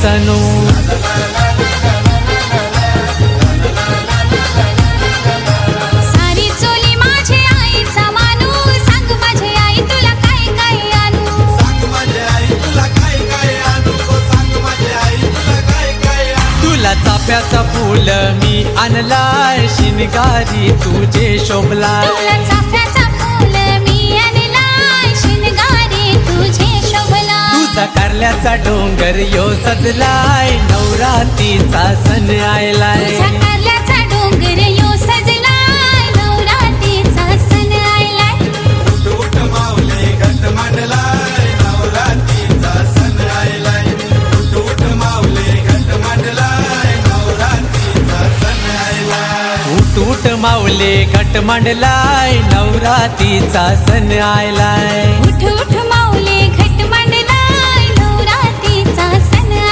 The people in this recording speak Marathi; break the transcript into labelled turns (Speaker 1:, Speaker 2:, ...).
Speaker 1: सनू.
Speaker 2: सारी चोली माझी आईचा मानू, सांग माझी आई तुला काय काय आणू.
Speaker 3: सांग माझी आई तुला काय काय आणू, सांग माझी आई तुला काय काय आणू.
Speaker 1: तुला चाफ्याचा फूल मी आणलाय, शिनगारी तुझे शोभलाय.
Speaker 2: तुला चाफ्याचा फूल मी आणलाय, शिनगारी तुझे शोभला.
Speaker 1: तुझा कारल्याचा डोंगर यो सजलाय, नवरात्रीचा सण आयलाय.
Speaker 2: तुझा कारल्याचा डोंगर यो सजलाय, नवरात्रीचा सण आयलाय.
Speaker 3: उठ उठ माऊली घट मांडलाय, नवरात्रीचा सण आयलाय. उठ उठ माऊली घट मांडलाय, नवरात्रीचा सण आयलाय.
Speaker 1: उठ उठ माऊले घट मांडलाय, नवरात्रीचा सण आयलाय.